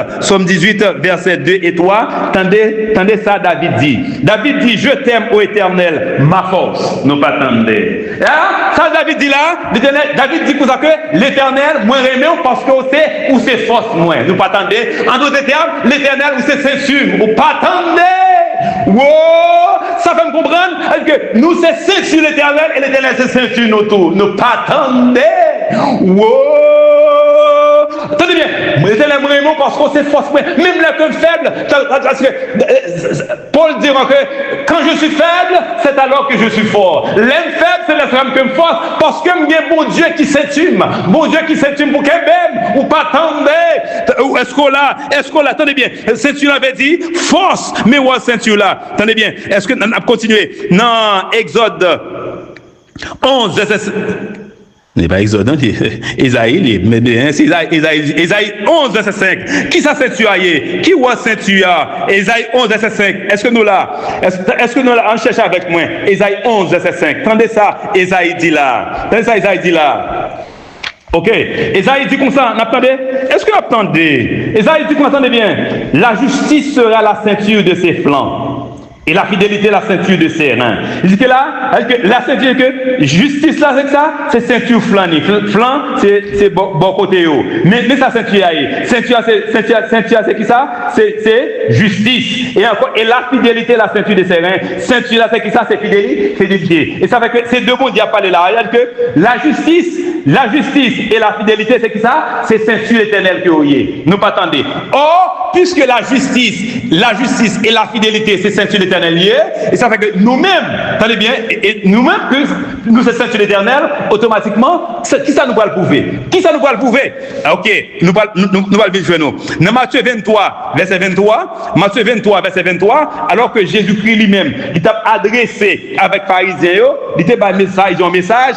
verset 2 et 3. Tendez ça, David dit. David dit, je t'aime, ô Éternel, ma force. Nous pas tendez. Ça, David dit là, David dit pour ça que l'Éternel, moi remet parce que c'est où c'est force, moi. Nous pas tendez. En d'autres termes, l'Éternel, où c'est ceinture. Ou pas tendez. Wow! Ça fait me comprendre que nous, c'est ceinture l'Éternel et l'Éternel, c'est ceinture nous tous. Nous pas tendez. Wow! Attendez bien, l'Éternel vraiment parce qu'on c'est force, même là que faible, parce que Paul dira que quand je suis faible, c'est alors que je suis fort. L'homme faible, c'est l'homme que me force, parce que j'ai bon Dieu qui s'intime, bon Dieu qui s'intime pour qu'il m'aime, ou pas attendre. Est-ce qu'on l'a, attendez bien, ceinture avait dit force, mais où ceinture là, attendez bien, est-ce que on a continué dans Exode 11, verset. n'est pas Exode, Isaïe, mais c'est Isaïe 11, verset 5. Qui ça ceinture? Qui voit ceinture? Isaïe 11, verset 5. Est-ce que nous là? Est-ce que nous là? On cherche avec moi. Isaïe 11, verset 5. Tendez ça, Isaïe dit là. Tendez ça, Isaïe dit là. Ok. Isaïe dit comme ça, n'attendez? Est-ce que vous attendez? Isaïe dit comme ça, attendez bien. La justice sera la ceinture de ses flancs. Et la fidélité, la ceinture de ses reins. Il dit que là, la ceinture, que justice là, c'est ça, c'est ceinture flanée. Flanc, c'est bon côté haut. Mais ça, ceinture, c'est qui ça? C'est justice. Et encore, et la fidélité, la ceinture de ses reins. Ceinture là, c'est qui ça? C'est fidélité. Et ça fait que ces deux mots, il y a parlé là. Il que la justice et la fidélité, c'est qui ça? C'est ceinture éternelle que vous voyez. Nous pas attendez. Or, puisque la justice et la fidélité, c'est ceinture éternelle liée, et ça fait que nous-mêmes, attendez bien, et nous-mêmes, que nous, c'est ceinture éternelle, automatiquement, qui ça nous va le prouver? Qui ça nous va le prouver? Ok, nous va le vivre nous. Dans Matthieu 23, verset 23, alors que Jésus-Christ lui-même, il t'a adressé avec pharisiens, il t'a pas un message,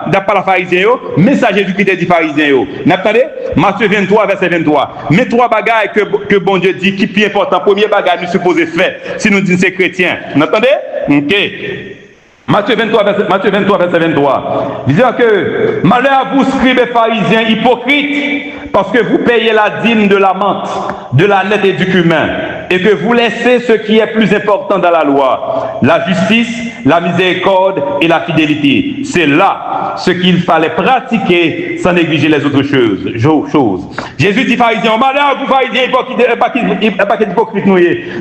d'après la pharisien, message Jésus-Christ t'a dit pharisien. N'attendez? Matthieu 23, verset 23. Mais trois bagailles que bon Dieu dit qui est important. Premier bagage, nous supposons faire si nous disons c'est chrétiens. Vous entendez? Ok. Matthieu 23, verset 23. Disant que malheur à vous, scribes et pharisiens hypocrites, parce que vous payez la dîme de la menthe, de la nette et du cumin, et que vous laissez ce qui est plus important dans la loi, la justice, la miséricorde et la fidélité. C'est là ce qu'il fallait pratiquer sans négliger les autres choses. Jésus dit pharisiens, malheur à vous pharisiens hypocrites,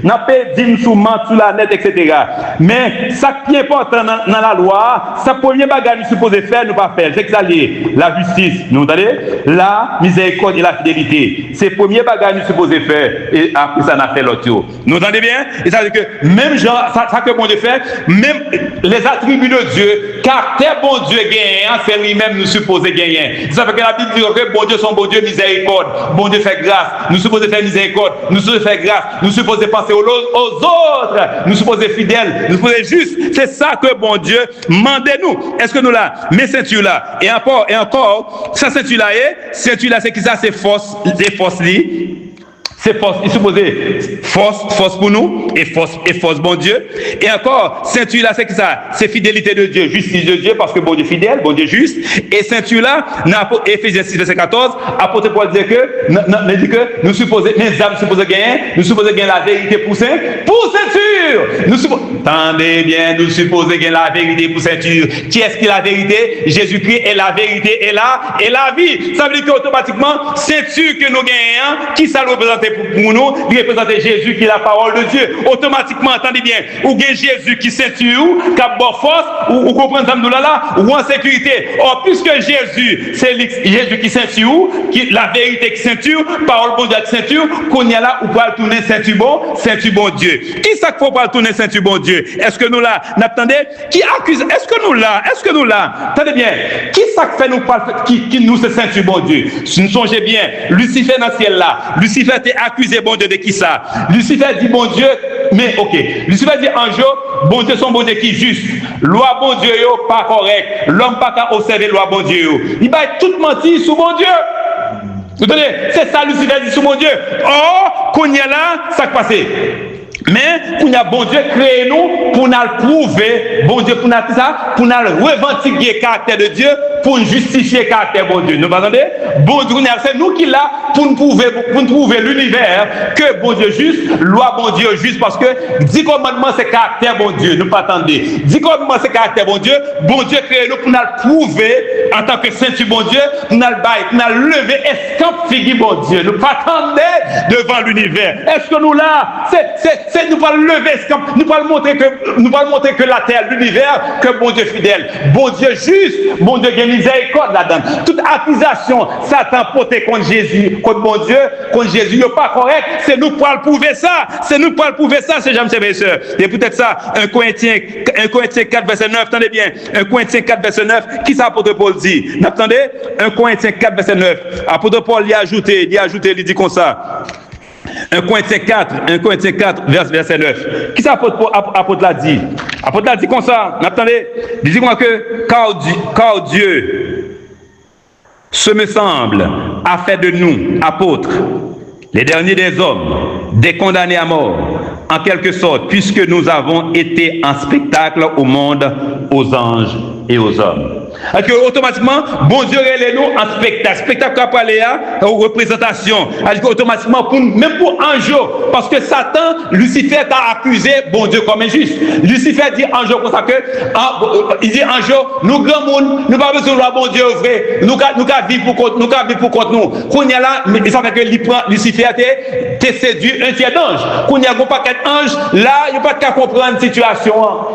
n'a pas dîme sous menthe, sous la nette, etc. Mais ça qui est important dans la loi, ça premier bagage nous supposons faire, nous pas faire. C'est que ça lié. La justice, nous entendez? La miséricorde et la fidélité. C'est le premier bagage nous supposons faire. Et après ça, on a fait l'autre. Nous entendez bien? Et ça veut dire que même genre, ça que bon Dieu fait, même les attributs de Dieu, caractère bon Dieu gagnant, c'est lui-même nous supposons gagner. Ça fait que la Bible dit que bon Dieu son bon Dieu miséricorde, bon Dieu fait grâce, nous supposons faire miséricorde, nous supposons faire grâce, nous supposons penser aux autres, nous supposons fidèles, nous supposons juste. C'est ça que bon Dieu mandez-nous. Est-ce que nous là, mes ceintures là, et encore, ça ceinture là, c'est qui ça, c'est force li. C'est force, il supposé force pour nous et force bon Dieu. Et encore, ceinture là, c'est qui ça? C'est fidélité de Dieu, justice de Dieu, parce que bon Dieu fidèle, bon Dieu juste. Et ceinture là, dans Éphésiens 6, verset 14, apôtre Paul dit que nous supposons, mes âmes supposent gagner la vérité pour ceinture. Attendez bien, nous supposons gagner la vérité pour ceinture. Qui est-ce qui est la vérité? Jésus-Christ est la vérité et la vie. Ça veut dire qu'automatiquement, ceinture que nous gagnons, qui ça représente pour nous, il représente Jésus qui est la parole de Dieu. Automatiquement, attendez bien, ou bien Jésus qui ceinture, qui a bonne force, ou comprenez ça là, ou en sécurité. Or, puisque Jésus, c'est Jésus qui ceinture, la vérité qui ceinture, parole bon Dieu qui ceinture, qu'on y a là, ou pas tourner ceinture bon Dieu. Qui ça qu'il faut pour tourner ceinture, bon Dieu. Est-ce que nous là, n'attendez, qui accuse, est-ce que nous là, attendez bien, qui ça fait nous, qui nous se ceinture, bon Dieu? Nous songez bien, Lucifer dans le ciel là, Lucifer était accusé, bon Dieu, de qui ça? Lucifer dit, bon Dieu, mais ok, Lucifer dit, en jour, bon Dieu, son bon Dieu qui est juste, loi, bon Dieu, yo, pas correct, l'homme pas qu'à observer loi, bon Dieu, yo. Il va tout mentir sous bon Dieu. Vous entendez? C'est ça, Lucifer dit sous mon Dieu. Oh, qu'on y est là, ça qui passe. Mais, qu'on y a bon Dieu créé nous pour nous prouver, bon Dieu, pour nous ça, pour nous revendiquer le caractère de Dieu, pour nous justifier le caractère de bon Dieu. Nous entendez? Bon Dieu, c'est nous qui là pour nous prouver l'univers que bon Dieu juste, loi bon Dieu juste, parce que 10 commandements c'est caractère bon Dieu. Nous pas attendre. 10 commandements c'est caractère bon Dieu créé nous pour nous prouver en tant que Saint-Tu bon Dieu, pour nous lever escampe figure bon Dieu. Nous pas attendre devant l'univers. Est-ce que nous là, c'est nous pas lever escampe, nous pas montrer que la terre, l'univers, que bon Dieu fidèle, bon Dieu juste, bon Dieu qui a miséricorde là-dedans. Toute accusation, Satan porté contre Jésus, contre bon Dieu, contre Jésus, n'est pas correct. C'est nous pour le prouver ça. C'est nous pour le prouver ça, c'est jamais mes sœurs. Et peut-être ça, 1 Corinthiens 4, verset 9, attendez bien. 1 Corinthiens 4, verset 9, qui ça apôtre Paul dit? N'attendez? 1 Corinthiens 4, verset 9. Apôtre Paul y a ajouté, il dit comme ça. 1 Corinthiens 4, verset 9. Qui ça apôtre l'a dit? Apôtre l'a dit comme ça. Attendez, il dit moi que car Dieu, ce me semble, a fait de nous, apôtres, les derniers des hommes, des condamnés à mort, en quelque sorte, puisque nous avons été en spectacle au monde, aux anges et aux hommes. Alors que automatiquement, bon Dieu relève nous en spectacle. Spectacle qu'on parle à représentation. Alors que automatiquement, même pour un jour, parce que Satan, Lucifer t'a accusé, bon Dieu comme injuste. Lucifer dit un jour comme ça que, il dit un jour, nous grand monde, nous pas besoin de la bon Dieu vrai. Nous qu'à vivre pour contre nous. Qu'on y a là, mais ça fait que Lucifer t'es séduit un tiers d'ange. Qu'on y a pas quatre anges, là, il n'y a pas qu'à comprendre la situation.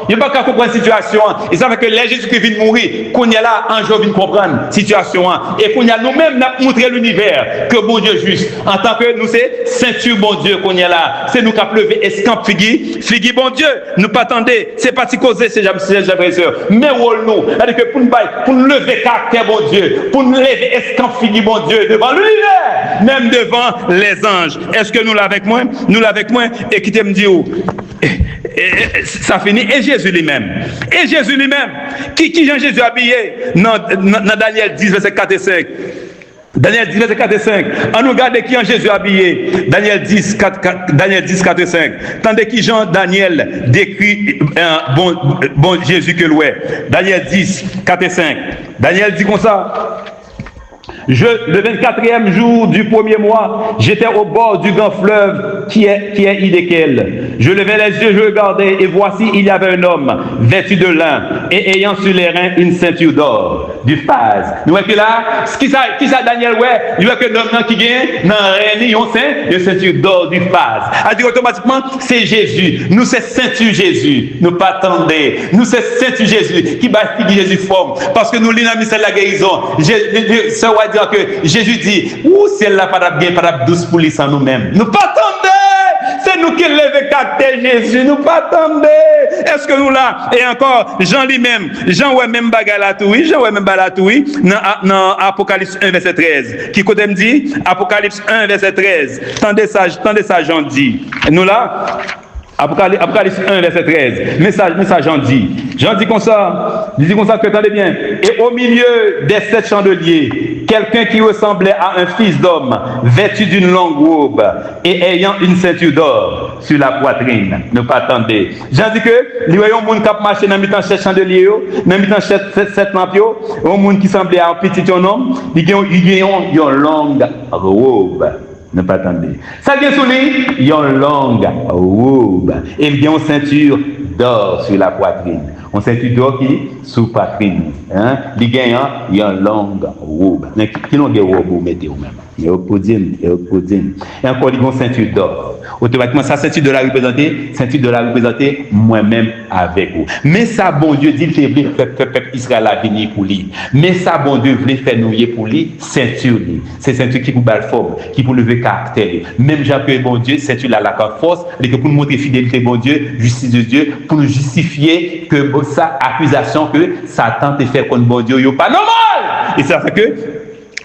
Il n'y a pas qu'à comprendre la situation. Et ça fait que les Jésus qui vient mourir, qu'on y a là, un jour vient comprendre la situation. Et qu'on y a nous-mêmes, nous montrer l'univers que bon Dieu juste. En tant que nous, c'est ceinture bon Dieu qu'on y a là. C'est nous qui avons levé escampe figi bon Dieu. Nous pas attendre, c'est pas si causer, c'est jamais sûr. Mais rôle nous, c'est-à-dire que pour nous lever caractère bon Dieu, pour nous lever escampe figi bon Dieu devant l'univers, même devant les anges. Est-ce que nous l'avons avec moi? Nous l'avons avec moi. Et qui te me dit où? Ça finit. Et Jésus lui-même. Qui Jean-Jésus habillé dans Daniel 10, verset 4 et 5. Daniel 10, verset 4 et 5. On nous regarde qui en Jésus habillé. Daniel 10, 4 et 5. Tandis que Jean-Daniel décrit bon Jésus que l'ouest. Daniel 10, 4 et 5. Daniel dit comme ça. Le 24e jour du premier mois, j'étais au bord du grand fleuve qui est Hidékel. Je levai les yeux, je regardais, et voici, il y avait un homme vêtu de lin et ayant sur les reins une ceinture d'or, du phase. Nous voyons que là, qui ça Daniel, ouais, il voit que l'homme qui gagne, dans une ceinture d'or, du phase. A dit automatiquement, c'est Jésus. Nous, c'est ceinture Jésus. Nous pas attendre. Nous, c'est ceinture Jésus qui bâtit Jésus forme. Parce que nous, l'inami, c'est la guérison. Ça va dire que Jésus dit, celle-là, pas de douce pour lui sans nous-mêmes. Nous pas attendre. C'est nous qui levons caractère Jésus. Nous pas attendre. Est-ce que nous là? Et encore, Jean lui-même, Jean ouais même bagalatoui, dans Apocalypse 1, verset 13. Qui côté me dit? Apocalypse 1, verset 13. Tendez ça, Jean dit. Nous là, Apocalypse 1, verset 13. Message Jean dit. Jean dit comme ça. Il dit comme ça que, attendez bien. Et au milieu des 7 chandeliers, quelqu'un qui ressemblait à un fils d'homme, vêtu d'une longue robe et ayant une ceinture d'or sur la poitrine. Ne pas attendre. Jean dit que, il y a un monde qui a marché dans le 7 chandeliers, dans le 7 lampes, un monde qui semblait à un petit homme, il y a une longue robe. Ne pas attendre. Ça vient sous lui, il y a une longue robe et il y a une ceinture d'or sur la poitrine. Une ceinture d'or qui est sous poitrine. Il y a une longue robe. Qui longue robe vous mettez vous-même? Et encore, ils vont ceinture d'or. Automatiquement, sa ceinture de la représenter moi-même avec vous. Mais ça, bon Dieu dit, il voulait faire peuple Israël à venir pour lui. Mais ça, bon Dieu voulait faire nouiller pour lui, ceinture. C'est ceinture qui pour belle forme, qui pour lever caractère. Même j'ai bon Dieu, ceinture là, la force, et que pour nous montrer fidélité, bon Dieu, justice de Dieu, pour nous justifier que ça, accusation que Satan te fait contre bon Dieu, il n'est pas normal. Et ça fait que,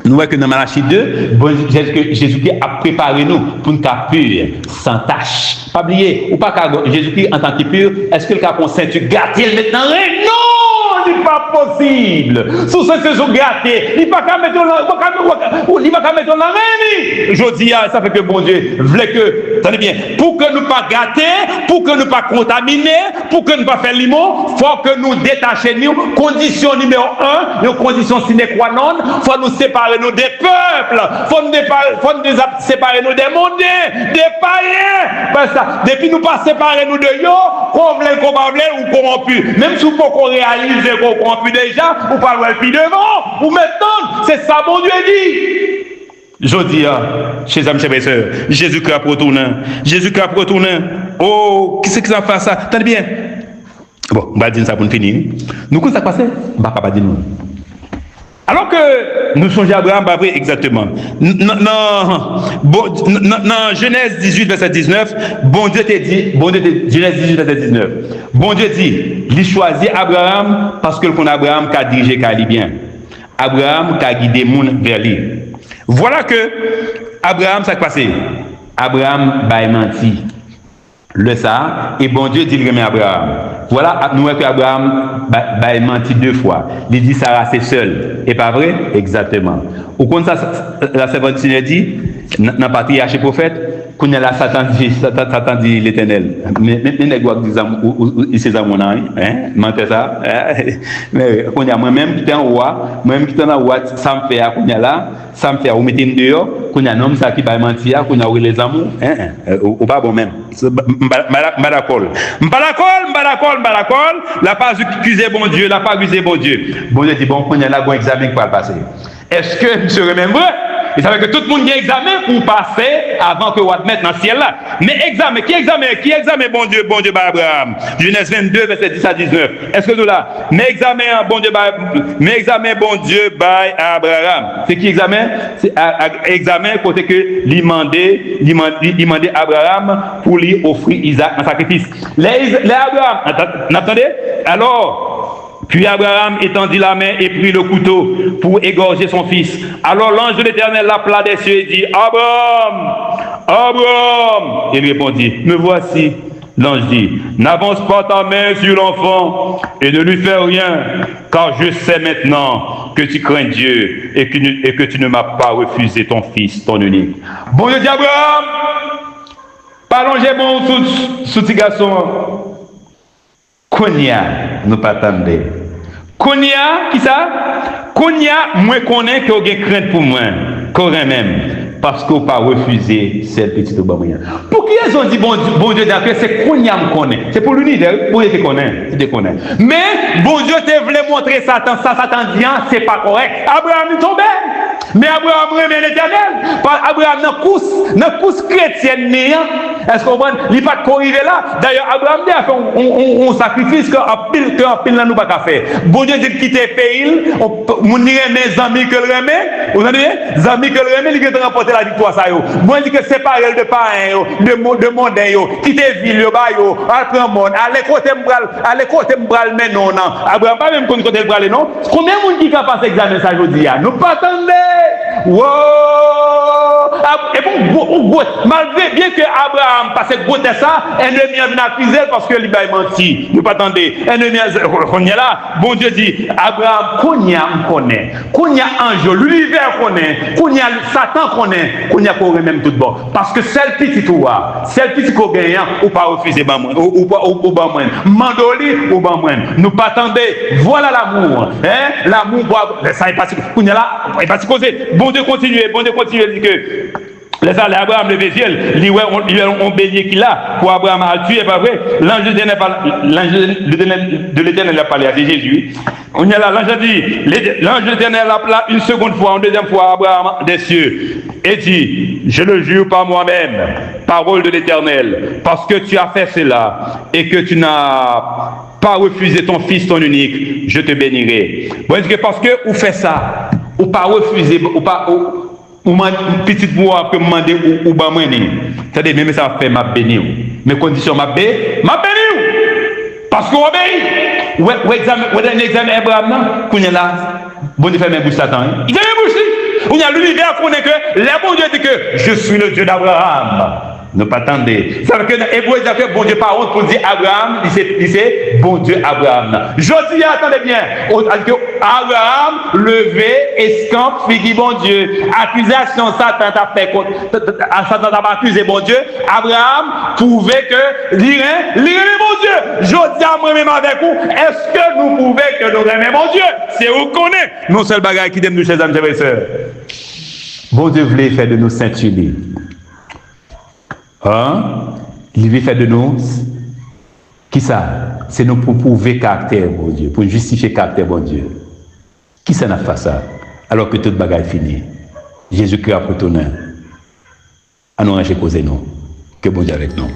nous voyons que dans Malachie 2, Jésus-Christ a préparé nous pour nous pur, sans tache. Pas oublier, ou pas Jésus-Christ en tant que pur, est-ce que le cas pour ceinture gâté maintenant? Non, c'est pas possible. Sous ceinture gâté, il ne va pas mettre dans la main. Je dis, ça fait que bon Dieu voulait que, attendez bien, pour que nous pas gâter, pour que nous pas contaminer, pour que nous pas faire limon, il faut que nous détachions. Condition numéro 1, une condition sine qua non, il faut nous séparer nous des peuples, faut nous séparer nous des mondains, des païens. Ben ça, depuis nous pas séparer nous de eux, qu'on voulait, qu'on va ou corrompu. Même si vous qu'on réalise qu'on corrompu déjà, ou pas le plus devant, ou maintenant, c'est ça mon Dieu dit. Je dis, chers amis, chers sœurs, Jésus-Christ a retourné. Jésus-Christ a retourné. Oh, qui c'est que ça fait ça? Tenez bien. Bon, on va dire ça pour nous finir. Nous, qu'est-ce qui s'est passé? On va pas dire nous. Alors que nous songeons à Abraham, pas vrai exactement. Dans Genèse 18, verset 19, bon Dieu te dit, Genèse 18, verset 19, bon Dieu dit, il choisit Abraham parce que le qu'on Abraham qui a dirigé qui a bien. Abraham qui a guidé moun vers lui. Voilà que Abraham, ça s'est passé. Abraham a menti. Le ça, et bon Dieu dit il remet Abraham. Voilà, nous voyons qu'Abraham a menti 2 fois. Il dit Sarah c'est seul. Et pas vrai? Exactement. Ou quand ça, la servante dit, dans le patriarche prophète, quand il y a la Satan dit l'Éternel. Mais les gars disent ces amours, hein? Mentez ça. Mais quand il y a moi-même qui est en roi, moi-même qui est en roi, ça me fait à quand il y a là, ça me fait à vous mettre une dehors, quand il y a un homme qui va mentir, quand il y a les amours, ou pas bon même. M'badakol, la pas accusé bon Dieu, la pas accusé bon Dieu. Bon Dieu dit bon, quand il y a là, bon examen qui va passer. Est-ce que je remembre? Il savait que tout le monde y a examen pour passer avant que vous mettre dans le ciel là. Mais examen, qui examen bon Dieu par Abraham? Genèse 22, verset 10 à 19. Est-ce que nous là? Mais examen bon Dieu par Abraham. C'est qui examen? C'est examen côté que il demandait Abraham pour lui offrir Isaac en sacrifice. Les Abraham, attendez? Alors, puis Abraham étendit la main et prit le couteau pour égorger son fils. Alors l'ange de l'Éternel l'appela des cieux et dit, Abraham. Il répondit, me voici. L'ange dit, n'avance pas ta main sur l'enfant et ne lui fais rien, car je sais maintenant que tu crains Dieu et que tu ne m'as pas refusé ton fils, ton unique. Bon Dieu dit Abraham, parlons bon sous petit garçon. Konya, nous pas attendre. Konya, qui ça? Konya, moi connais que vous avez crainte pour moi, qu'on même, parce qu'on pas refusé cette petite moyen. Pour qui ils ont dit bon Dieu d'accord, c'est Konya me connaît. C'est pour l'unité, pour te connaître. Mais bon Dieu te voulait montrer Satan dit c'est pas correct. Abraham est tombé. Mais Abraham remet l'Éternel. Abraham dans course chrétienne néant. Est-ce qu'on voit? Il n'est pas corrivé là. D'ailleurs, Abraham a fait un sacrifice qu'en pile là nous pas faire. Bon Dieu dit quitter le pays. On dirait mes amis que le remet. Vous entendez? Les amis que le remet, ils vont remporter la victoire. Moi, je dis que c'est pas elle de parents, de mondain, quitter ville, après le monde, aller côté m'bral, mais non. Abraham pas même côté m'bral, non. Combien de monde qui a passé l'examen ça aujourd'hui? Nous pas attendre. Wow! Et bon, malgré bien que Abraham passait de ça, ennemi a venu accuser parce que il a menti. Ne pas attendre. Ennemi a là. Bon Dieu dit, Abraham, Konya connaît. Konya ange, l'univers connaît. Konya Satan connaît. Konya pourrait même tout bon. Parce que celle petite qu'on gagne, ou pas refuser ou pas moins. Mandoli ou pas moins. Nous pas attendre. Voilà l'amour. L'amour, ça est parti. Konya là, il est parti causer. Bon Dieu continue, dit que les Abraham le végile, on béni qu'il a pour Abraham a tué, pas vrai? L'ange de l'Éternel a parlé à Jésus. On y a là, l'ange de l'Éternel a parlé une seconde fois, une deuxième fois à Abraham des cieux. et dit, je le jure par moi-même, parole de l'Éternel, parce que tu as fait cela et que tu n'as pas refusé ton fils, ton unique, je te bénirai. Bon, parce que vous faites ça, ou pas refuser, ou pas, ou petite voix que demander ou pas moi, c'est-à-dire même ça fait ma béni, mes conditions ma béni, parce qu'on obéit. Ou un examen Abraham, qu'on est là, bon Dieu fait mes bouches Satan, il fait mes bouches. On a l'univers qu'on est que, le bon Dieu dit que je suis le Dieu d'Abraham. Ne pas attendre. Ça veut dire que dans l'hébreu, il a fait bon Dieu par honte pour dire Abraham, il c'est bon Dieu Abraham. Je dis, attendez bien, Abraham levé, escampe, figure bon Dieu. Accusation, Satan t'a fait contre, Satan t'a accusé bon Dieu. Abraham prouvait que l'irait bon Dieu. Je dis à moi-même avec vous, est-ce que nous prouvons que nous aimons mon Dieu? C'est où qu'on est. Non seul bagage qui donne nous chez amis et sœurs. Bon Dieu voulait faire de nous ceinturer. Il veut faire de nous, qui ça? C'est nous pour prouver caractère, bon Dieu, pour justifier caractère, bon Dieu. Qui ça n'a fait ça? Alors que toute bagaille est finie. Jésus-Christ a pour ton nom. À nous ranger causer nous. Que bon Dieu avec nous.